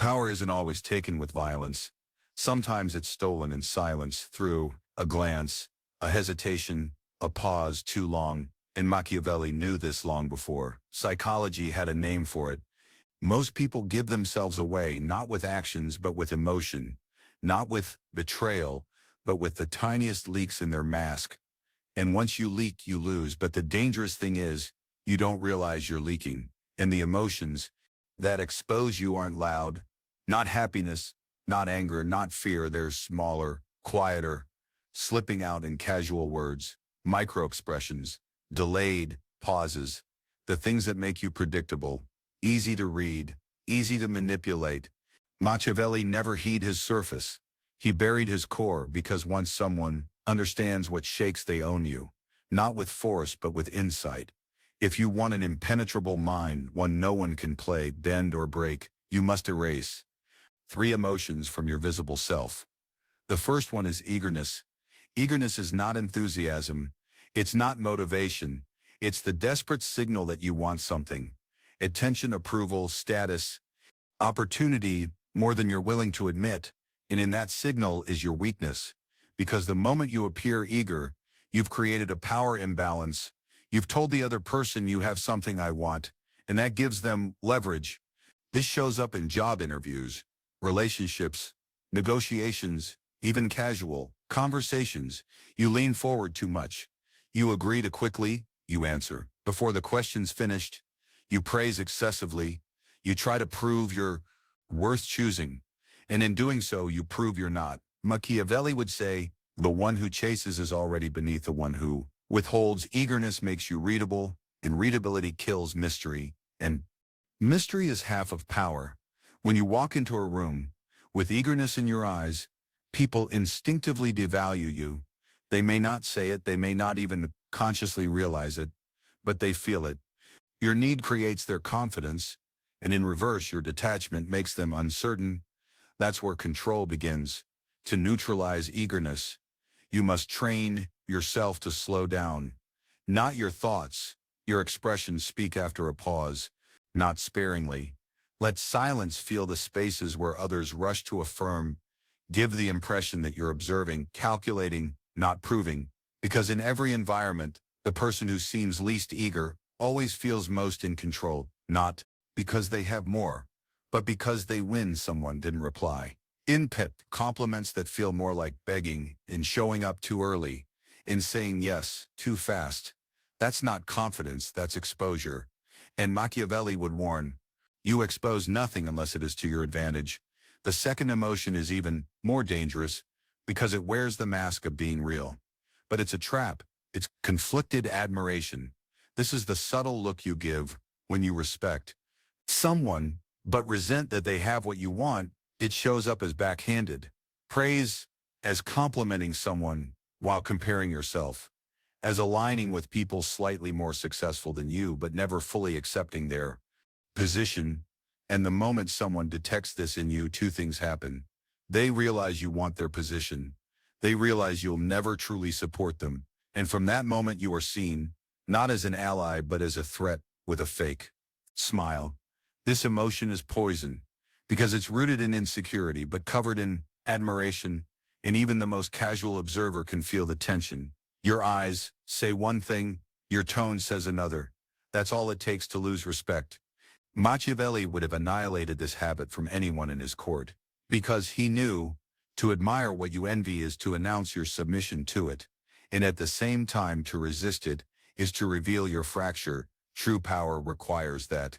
Power isn't always taken with violence. Sometimes it's stolen in silence through a glance, a hesitation, a pause too long, and Machiavelli knew this long before. Psychology had a name for it. Most people give themselves away not with actions but with emotion, not with betrayal, but with the tiniest leaks in their mask. And once you leak, you lose. But the dangerous thing is, you don't realize you're leaking. And the emotions that expose you aren't loud, not happiness, not anger, not fear. They're smaller, quieter, slipping out in casual words, micro-expressions, delayed pauses, the things that make you predictable, easy to read, easy to manipulate. Machiavelli never heeded his surface. He buried his core because once someone understands what shakes, they own you, not with force but with insight. If you want an impenetrable mind, one no one can play, bend or break, you must erase 3 emotions from your visible self. The first one is eagerness. Eagerness is not enthusiasm. It's not motivation. It's the desperate signal that you want something. Attention, approval, status, opportunity, more than you're willing to admit. And in that signal is your weakness. Because the moment you appear eager, you've created a power imbalance. You've told the other person you have something I want, and that gives them leverage. This shows up in job interviews, relationships, negotiations, even casual conversations. You lean forward too much. You agree too quickly. You answer before the question's finished. You praise excessively. You try to prove you're worth choosing. And in doing so, you prove you're not. Machiavelli would say, the one who chases is already beneath the one who withholds. Eagerness makes you readable, and readability kills mystery. And mystery is half of power. When you walk into a room with eagerness in your eyes, people instinctively devalue you. They may not say it, they may not even consciously realize it, but they feel it. Your need creates their confidence, and in reverse, your detachment makes them uncertain. That's where control begins. To neutralize eagerness, you must train yourself to slow down. Not your thoughts. Your expressions speak after a pause, not sparingly. Let silence fill the spaces where others rush to affirm. Give the impression that you're observing, calculating, not proving. Because in every environment, the person who seems least eager always feels most in control, not because they have more, but because they win. Someone didn't reply. In pet compliments that feel more like begging, in showing up too early, in saying yes too fast. That's not confidence, that's exposure. And Machiavelli would warn, you expose nothing unless it is to your advantage. The second emotion is even more dangerous because it wears the mask of being real. But it's a trap. It's conflicted admiration. This is the subtle look you give when you respect someone, but resent that they have what you want. It shows up as backhanded. Praise as complimenting someone while comparing yourself, as aligning with people slightly more successful than you, but never fully accepting their position. And the moment someone detects this in you, 2 things happen. They realize you want their position. They realize you'll never truly support them. And from that moment you are seen, not as an ally, but as a threat with a fake smile. This emotion is poison because it's rooted in insecurity, but covered in admiration. And even the most casual observer can feel the tension. Your eyes say one thing, your tone says another. That's all it takes to lose respect. Machiavelli would have annihilated this habit from anyone in his court, because he knew to admire what you envy is to announce your submission to it, and at the same time to resist it is to reveal your fracture. True power requires that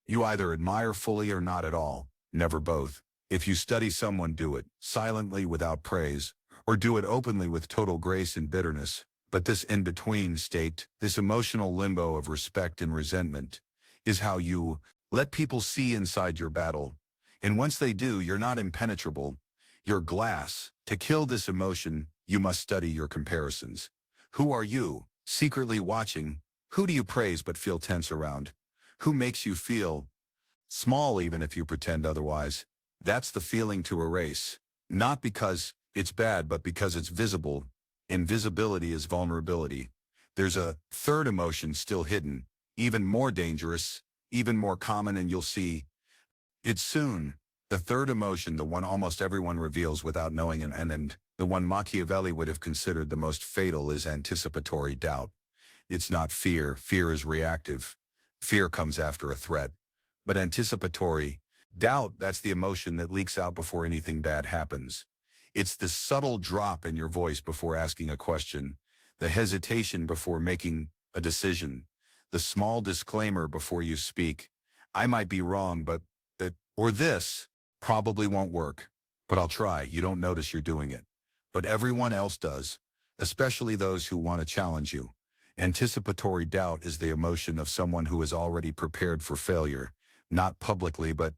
you either admire fully or not at all, never both. If you study someone, do it silently without praise, or do it openly with total grace and bitterness. But this in-between state, this emotional limbo of respect and resentment, is how you let people see inside your battle. And once they do, you're not impenetrable. You're glass. To kill this emotion, you must study your comparisons. Who are you, secretly watching? Who do you praise but feel tense around? Who makes you feel small even if you pretend otherwise? That's the feeling to erase. Not because it's bad, but because it's visible. Invisibility is vulnerability. There's a third emotion still hidden, even more dangerous, even more common, and you'll see it soon. The third emotion, the one almost everyone reveals without knowing an end, and the one Machiavelli would have considered the most fatal, is anticipatory doubt. It's not fear. Fear is reactive. Fear comes after a threat. But anticipatory doubt, that's the emotion that leaks out before anything bad happens. It's the subtle drop in your voice before asking a question, the hesitation before making a decision, the small disclaimer before you speak. I might be wrong, but that or this probably won't work. But I'll try. You don't notice you're doing it. But everyone else does, especially those who want to challenge you. Anticipatory doubt is the emotion of someone who is already prepared for failure, not publicly, but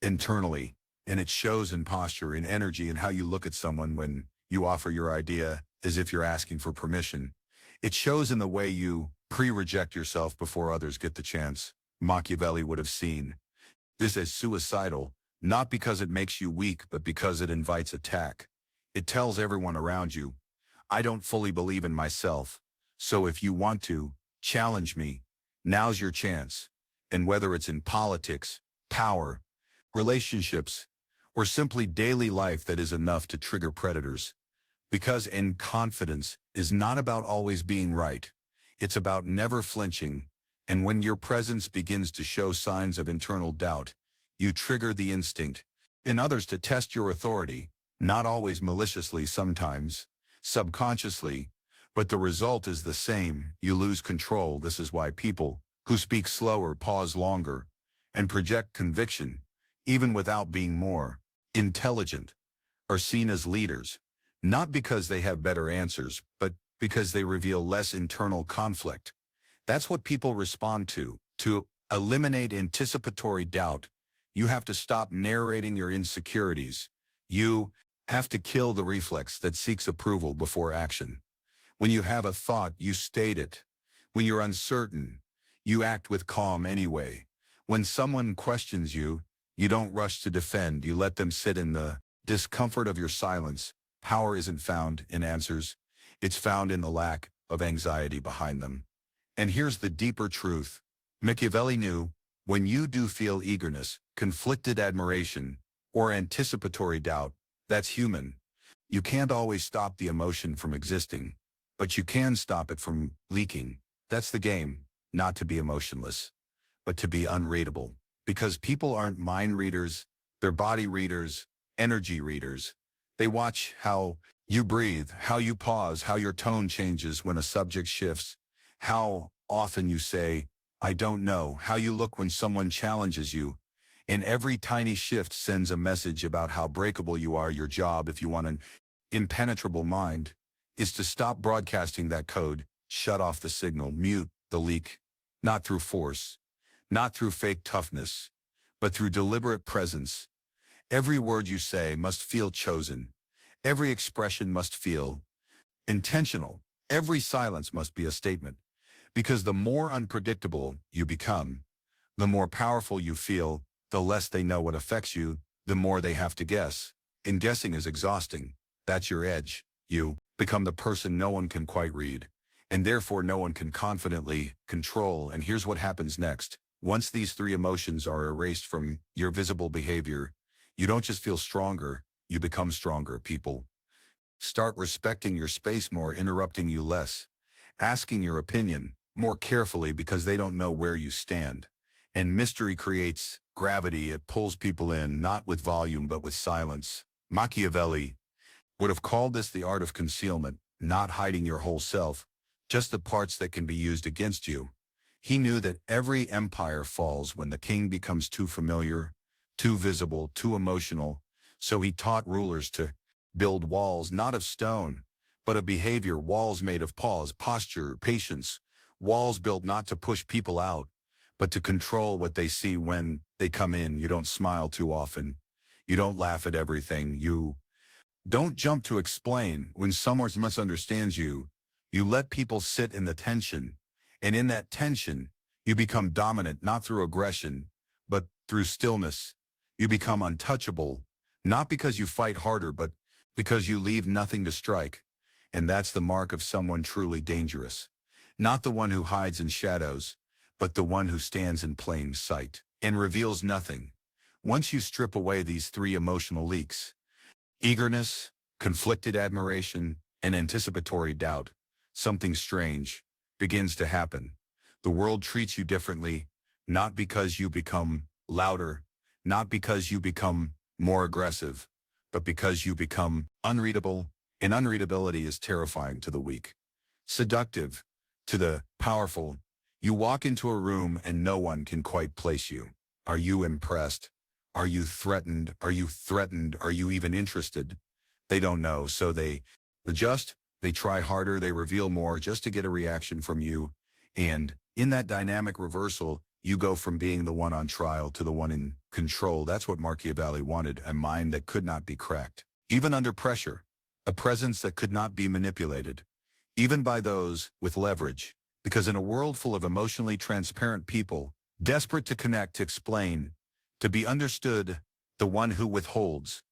internally. And it shows in posture, in energy, in how you look at someone when you offer your idea as if you're asking for permission. It shows in the way you pre-reject yourself before others get the chance. Machiavelli would have seen this as suicidal, not because it makes you weak, but because it invites attack. It tells everyone around you, I don't fully believe in myself, so if you want to challenge me, now's your chance. And whether it's in politics, power, relationships, or simply daily life, that is enough to trigger predators. Because in confidence is not about always being right. It's about never flinching. And when your presence begins to show signs of internal doubt, you trigger the instinct in others to test your authority, not always maliciously, sometimes subconsciously, but the result is the same. You lose control. This is why people who speak slower pause longer and project conviction, even without being more intelligent, are seen as leaders, not because they have better answers, but because they reveal less internal conflict. That's what people respond to. To eliminate anticipatory doubt, you have to stop narrating your insecurities. You have to kill the reflex that seeks approval before action. When you have a thought, you state it. When you're uncertain, you act with calm anyway. When someone questions you, you don't rush to defend. You let them sit in the discomfort of your silence. Power isn't found in answers. It's found in the lack of anxiety behind them. And here's the deeper truth. Machiavelli knew when you do feel eagerness, conflicted admiration, or anticipatory doubt, that's human. You can't always stop the emotion from existing, but you can stop it from leaking. That's the game, not to be emotionless, but to be unreadable. Because people aren't mind readers, they're body readers, energy readers. They watch how you breathe, how you pause, how your tone changes when a subject shifts, how often you say, I don't know, how you look when someone challenges you. And every tiny shift sends a message about how breakable you are. Your job, if you want an impenetrable mind, is to stop broadcasting that code, shut off the signal, mute the leak, not through force, not through fake toughness, but through deliberate presence. Every word you say must feel chosen. Every expression must feel intentional. Every silence must be a statement. Because the more unpredictable you become, the more powerful you feel, the less they know what affects you, the more they have to guess. And guessing is exhausting. That's your edge. You become the person no one can quite read, and therefore no one can confidently control. And here's what happens next. Once these three emotions are erased from your visible behavior, you don't just feel stronger, you become stronger. People start respecting your space more, interrupting you less, asking your opinion more carefully because they don't know where you stand. And mystery creates gravity. It pulls people in, not with volume, but with silence. Machiavelli would have called this the art of concealment, not hiding your whole self, just the parts that can be used against you. He knew that every empire falls when the king becomes too familiar, too visible, too emotional. So he taught rulers to build walls, not of stone, but of behavior, walls made of pause, posture, patience, walls built not to push people out, but to control what they see when they come in. You don't smile too often. You don't laugh at everything. You don't jump to explain when someone misunderstands you. You let people sit in the tension, and in that tension, you become dominant, not through aggression, but through stillness. You become untouchable, not because you fight harder, but because you leave nothing to strike. And that's the mark of someone truly dangerous. Not the one who hides in shadows, but the one who stands in plain sight and reveals nothing. Once you strip away these three emotional leaks, eagerness, conflicted admiration, and anticipatory doubt, something strange begins to happen. The world treats you differently, not because you become louder, not because you become more aggressive, but because you become unreadable, and unreadability is terrifying to the weak. Seductive to the powerful. You walk into a room and no one can quite place you. Are you impressed? Are you threatened? Are you threatened? Are you even interested? They don't know, so they adjust, they try harder, they reveal more just to get a reaction from you. And in that dynamic reversal, you go from being the one on trial to the one in control. That's what Machiavelli wanted, a mind that could not be cracked. Even under pressure, a presence that could not be manipulated, even by those with leverage. Because in a world full of emotionally transparent people, desperate to connect, to explain, to be understood, the one who withholds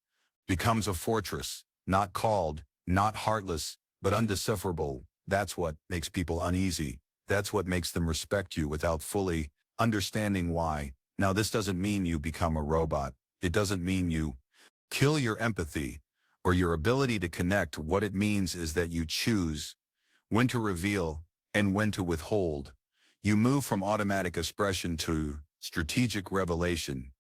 becomes a fortress, not called, not heartless, but undecipherable. That's what makes people uneasy. That's what makes them respect you without fully understanding why. Now, this doesn't mean you become a robot. It doesn't mean you kill your empathy or your ability to connect. What it means is that you choose when to reveal and when to withhold. You move from automatic expression to strategic revelation.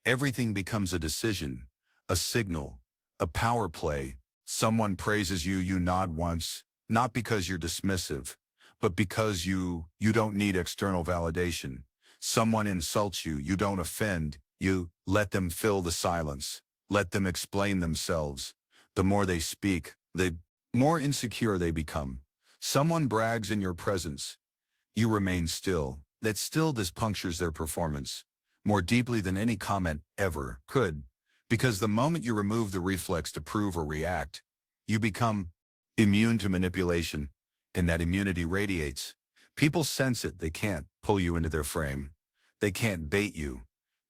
Everything becomes a decision, a signal, a power play. Someone praises you, you nod once, not because you're dismissive, but because you don't need external validation. Someone insults you, you don't offend, you let them fill the silence. Let them explain themselves. The more they speak, the more insecure they become. Someone brags in your presence. You remain still. That stillness punctures their performance more deeply than any comment ever could. Because the moment you remove the reflex to prove or react, you become immune to manipulation, and that immunity radiates. People sense it. They can't pull you into their frame. They can't bait you.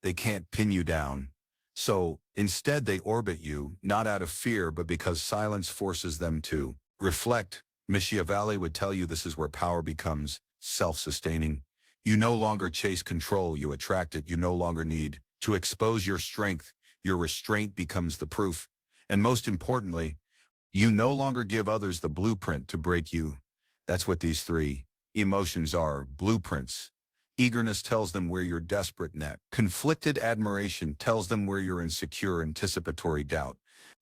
They can't pin you down. So instead they orbit you, not out of fear, but because silence forces them to reflect. Machiavelli would tell you this is where power becomes self-sustaining. You no longer chase control, you attract it. You no longer need to expose your strength. Your restraint becomes the proof. And most importantly, you no longer give others the blueprint to break you. That's what these three emotions are, blueprints. Eagerness tells them where you're desperate net. Conflicted admiration tells them where you're insecure. Anticipatory doubt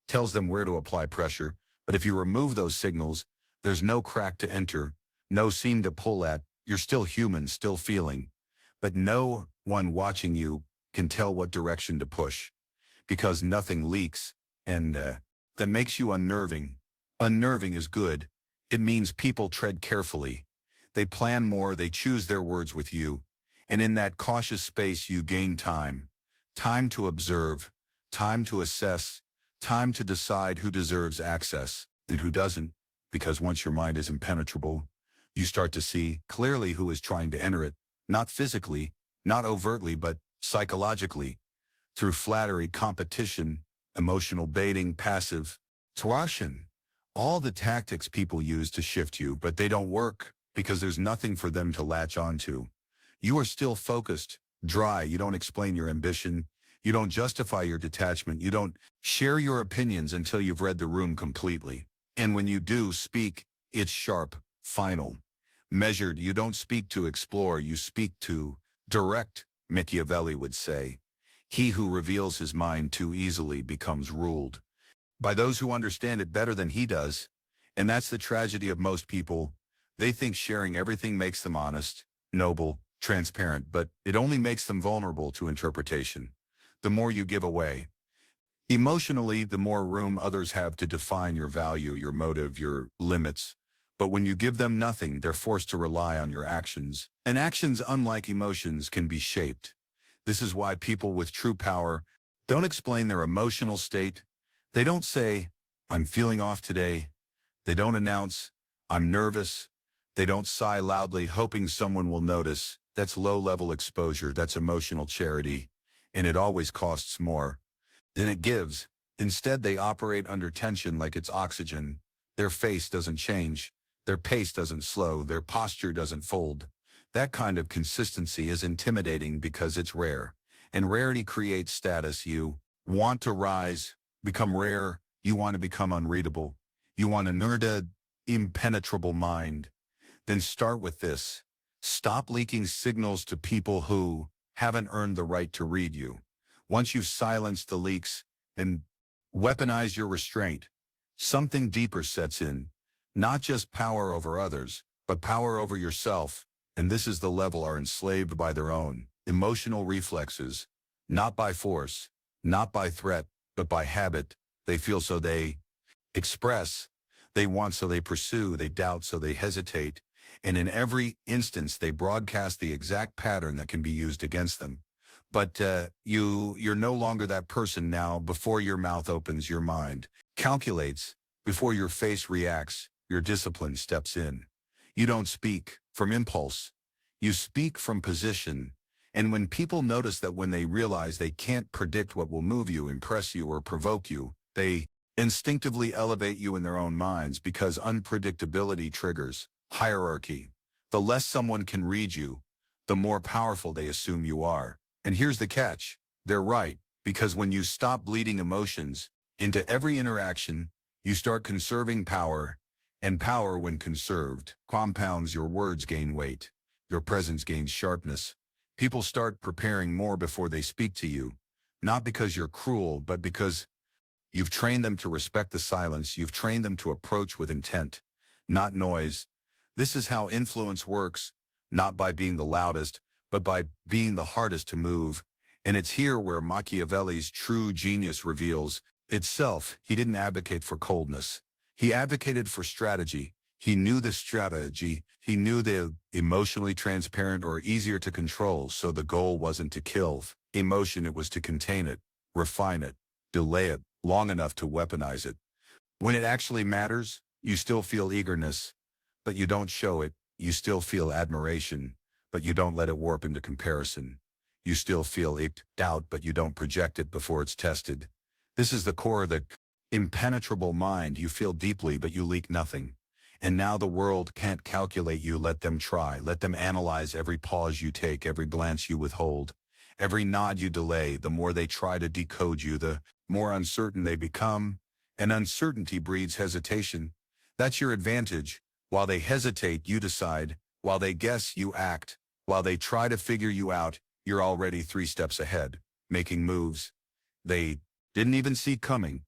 tells them where to apply pressure. But if you remove those signals, there's no crack to enter, no seam to pull at. You're still human, still feeling. But no one watching you can tell what direction to push, because nothing leaks, and that makes you unnerving. Unnerving is good. It means people tread carefully. They plan more, they choose their words with you. And in that cautious space you gain time. Time to observe, time to assess, time to decide who deserves access and who doesn't. Because once your mind is impenetrable, you start to see clearly who is trying to enter it. Not physically, not overtly, but psychologically. Through flattery, competition, emotional baiting, passive coercion. All the tactics people use to shift you, but they don't work because there's nothing for them to latch onto. You are still focused, dry. You don't explain your ambition. You don't justify your detachment. You don't share your opinions until you've read the room completely. And when you do speak, it's sharp, final, measured. You don't speak to explore. You speak to direct, Machiavelli would say. He who reveals his mind too easily becomes ruled by those who understand it better than he does. And that's the tragedy of most people. They think sharing everything makes them honest, noble, transparent, but it only makes them vulnerable to interpretation. The more you give away emotionally, the more room others have to define your value, your motive, your limits. But when you give them nothing, they're forced to rely on your actions. And actions, unlike emotions, can be shaped. This is why people with true power don't explain their emotional state. They don't say, "I'm feeling off today." They don't announce, "I'm nervous." They don't sigh loudly, hoping someone will notice. That's low-level exposure. That's emotional charity. And it always costs more than it gives. Instead, they operate under tension like it's oxygen. Their face doesn't change. Their pace doesn't slow. Their posture doesn't fold. That kind of consistency is intimidating because it's rare. And rarity creates status. You want to rise, become rare. You want to become unreadable. You want to nerd a impenetrable mind. Then start with this. Stop leaking signals to people who haven't earned the right to read you. Once you've silenced the leaks and weaponize your restraint, something deeper sets in. Not just power over others, but power over yourself. And this is the level are enslaved by their own emotional reflexes, not by force, not by threat, but by habit. They feel so they express, they want so they pursue, they doubt so they hesitate, and in every instance they broadcast the exact pattern that can be used against them. But you're no longer that person now. Before your mouth opens, your mind calculates. Before your face reacts, your discipline steps in. You don't speak from impulse. You speak from position. And when people notice that, when they realize they can't predict what will move you, impress you, or provoke you, they instinctively elevate you in their own minds, because unpredictability triggers hierarchy. The less someone can read you, the more powerful they assume you are. And here's the catch. They're right, because when you stop bleeding emotions into every interaction, you start conserving power, and power, when conserved, compounds. Your words gain weight. Your presence gains sharpness. People start preparing more before they speak to you, not because you're cruel, but because you've trained them to respect the silence. You've trained them to approach with intent, not noise. This is how influence works, not by being the loudest, but by being the hardest to move. And it's here where Machiavelli's true genius reveals itself. He didn't advocate for coldness. He advocated for strategy. He knew the strategy. He knew the emotionally transparent or easier to control. So the goal wasn't to kill emotion. It was to contain it, refine it, delay it long enough to weaponize it. When it actually matters, you still feel eagerness, but you don't show it. You still feel admiration, but you don't let it warp into comparison. You still feel doubt, but you don't project it before it's tested. This is the core of the impenetrable mind. You feel deeply, but you leak nothing. And now the world can't calculate you. Let them try. Let them analyze every pause you take, every glance you withhold, every nod you delay. The more they try to decode you, the more uncertain they become. And uncertainty breeds hesitation. That's your advantage. While they hesitate, you decide. While they guess, you act. While they try to figure you out, you're already 3 steps ahead, making moves they didn't even see coming.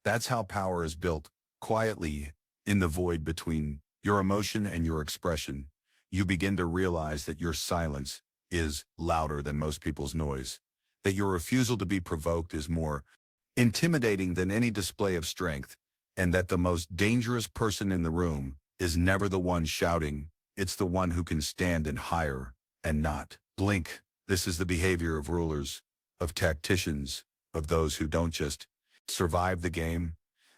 That's how power is built, quietly, in the void between your emotion and your expression. You begin to realize that your silence is louder than most people's noise, that your refusal to be provoked is more intimidating than any display of strength, and that the most dangerous person in the room is never the one shouting. It's the one who can stand and hire and not blink. This is the behavior of rulers, of tacticians, of those who don't just survive the game,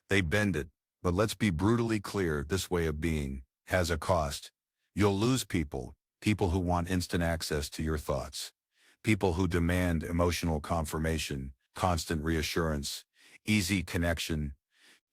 they bend it. But let's be brutally clear, this way of being has a cost. You'll lose people who want instant access to your thoughts, people who demand emotional confirmation, constant reassurance, easy connection.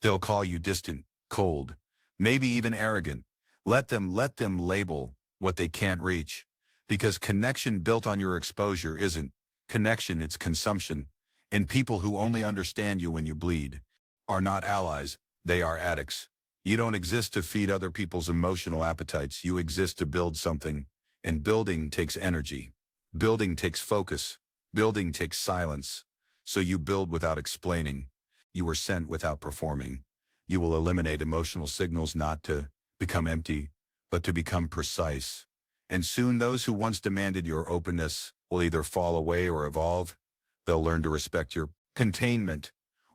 They'll call you distant, cold, maybe even arrogant. Let them label what they can't reach, because connection built on your exposure isn't connection, it's consumption. And people who only understand you when you bleed are not allies, they are addicts. You don't exist to feed other people's emotional appetites. You exist to build something. And building takes energy. Building takes focus. Building takes silence. So you build without explaining. You were sent without performing. You will eliminate emotional signals, not to become empty, but to become precise. And soon those who once demanded your openness will either fall away or evolve. They'll learn to respect your containment,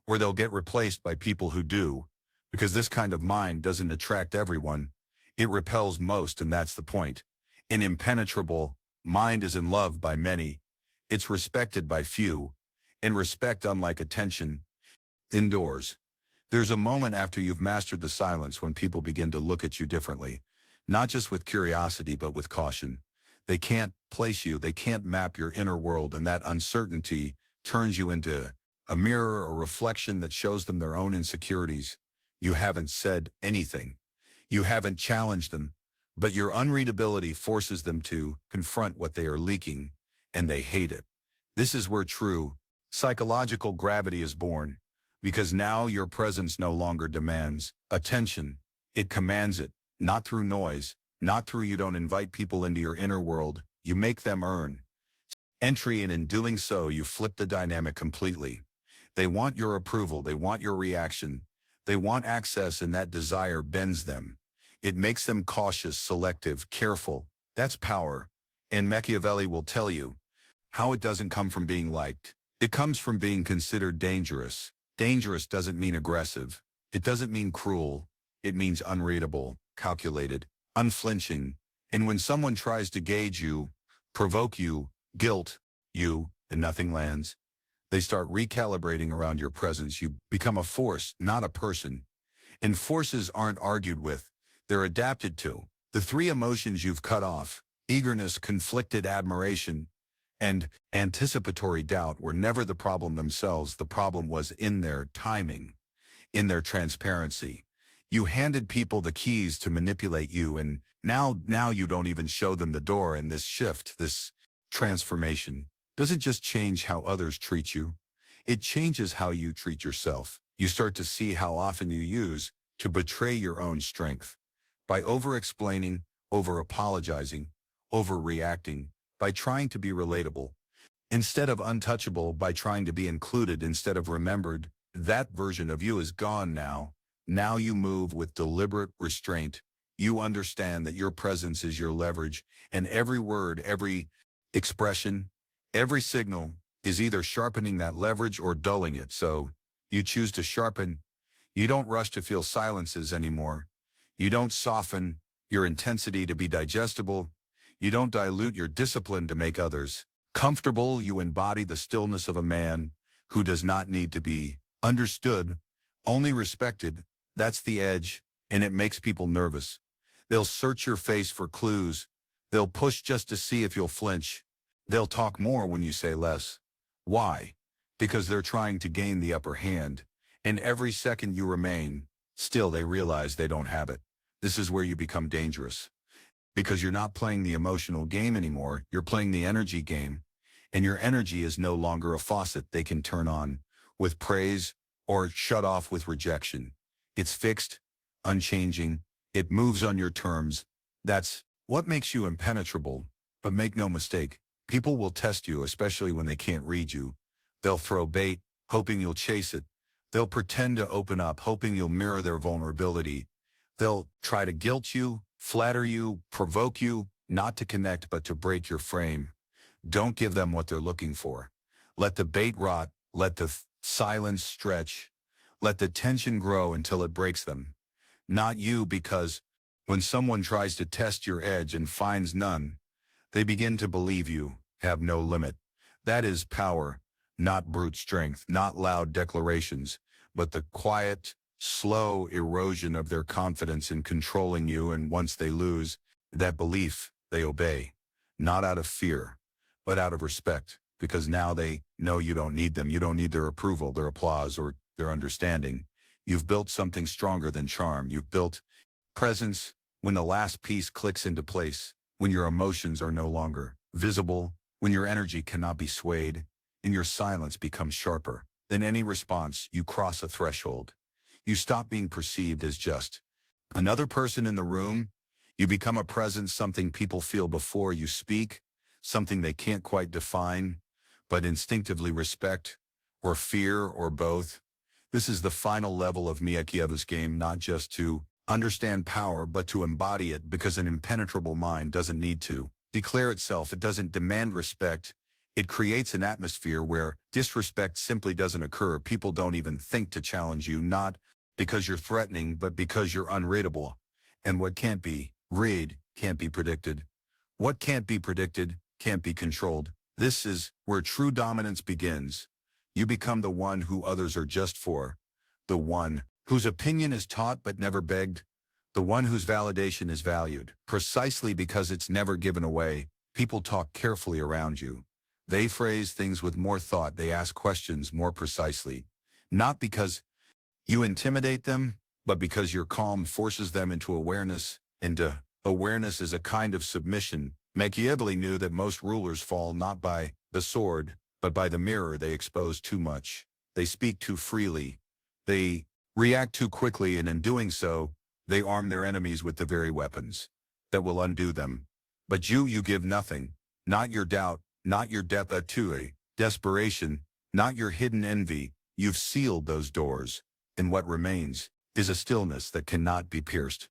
or they'll get replaced by people who do, because this kind of mind doesn't attract everyone. It repels most, and that's the point. An impenetrable mind is in love by many. It's respected by few. And respect, unlike attention, endures. There's a moment after you've mastered the silence when people begin to look at you differently, not just with curiosity, but with caution. They can't place you, they can't map your inner world, and that uncertainty turns you into a mirror, a reflection that shows them their own insecurities. You haven't said anything. You haven't challenged them, but your unreadability forces them to confront what they are leaking, and they hate it. This is where true psychological gravity is born, because now your presence no longer demands attention. It commands it, not through noise, not through you don't invite people into your inner world, you make them earn entry, and in doing so you flip the dynamic completely. They want your approval, they want your reaction, they want access, and that desire bends them. It makes them cautious, selective, careful. That's power. And Machiavelli will tell you how it doesn't come from being liked. It comes from being considered dangerous. Dangerous doesn't mean aggressive. It doesn't mean cruel. It means unreadable, calculated, unflinching. And when someone tries to gauge you, provoke you, guilt you, and nothing lands, they start recalibrating around your presence. You become a force, not a person. And forces aren't argued with. They're adapted to. The three emotions you've cut off, eagerness, conflicted admiration, and anticipatory doubt, were never the problem themselves. The problem was in their timing, in their transparency. You handed people the keys to manipulate you, and now you don't even show them the door. And this shift, this transformation, doesn't just change how others treat you. It changes how you treat yourself. You start to see how often you use to betray your own strength. By over-explaining, over-apologizing, overreacting, by trying to be relatable, instead of untouchable, by trying to be included instead of remembered. That version of you is gone now. Now you move with deliberate restraint. You understand that your presence is your leverage, and every word, every expression, every signal is either sharpening that leverage or dulling it. So you choose to sharpen. You don't rush to feel silences anymore. You don't soften your intensity to be digestible. You don't dilute your discipline to make others comfortable. You embody the stillness of a man who does not need to be understood, only respected. That's the edge, and it makes people nervous. They'll search your face for clues. They'll push just to see if you'll flinch. They'll talk more when you say less. Why? Because they're trying to gain the upper hand. And every second you remain still, they realize they don't have it. This is where you become dangerous. Because you're not playing the emotional game anymore, you're playing the energy game. And your energy is no longer a faucet they can turn on with praise or shut off with rejection. It's fixed, unchanging, it moves on your terms. That's what makes you impenetrable. But make no mistake, people will test you, especially when they can't read you. They'll throw bait, hoping you'll chase it. They'll pretend to open up, hoping you'll mirror their vulnerability. They'll try to guilt you, flatter you, provoke you, not to connect but to break your frame. Don't give them what they're looking for. Let the bait rot, let the silence stretch, let the tension grow until it breaks them. Not you, because when someone tries to test your edge and finds none, they begin to believe you have no limit. That is power, not brute strength, not loud declarations, but the quiet, slow erosion of their confidence in controlling you. And once they lose that belief, they obey, not out of fear, but out of respect, because now they know you don't need them. You don't need their approval, their applause, or their understanding. You've built something stronger than charm. You've built presence. When the last piece clicks into place, when your emotions are no longer visible, when your energy cannot be swayed, and your silence becomes sharper than any response, you cross a threshold. You stop being perceived as just another person in the room. You become a presence, something people feel before you speak, something they can't quite define, but instinctively respect, or fear, or both. This is the final level of Machiavelli's game, not just to understand power, but to embody it, because an impenetrable mind doesn't need to declare itself. It doesn't demand respect. It creates an atmosphere where disrespect simply doesn't occur. People don't even think to challenge you, not because you're threatening, but because you're unreadable. And what can't be read can't be predicted. What can't be predicted can't be controlled. This is where true dominance begins. You become the one who others are just for, the one whose opinion is taught but never begged, the one whose validation is valued, precisely because it's never given away. People talk carefully around you. They phrase things with more thought. They ask questions more precisely. Not because you intimidate them, but because your calm forces them into awareness. And awareness is a kind of submission. Machiavelli knew that most rulers fall not by the sword, But by the mirror they expose too much. They speak too freely. They react too quickly, and in doing so, they arm their enemies with the very weapons that will undo them. But you give nothing, not your doubt, not your desperation, not your hidden envy. You've sealed those doors, and what remains is a stillness that cannot be pierced.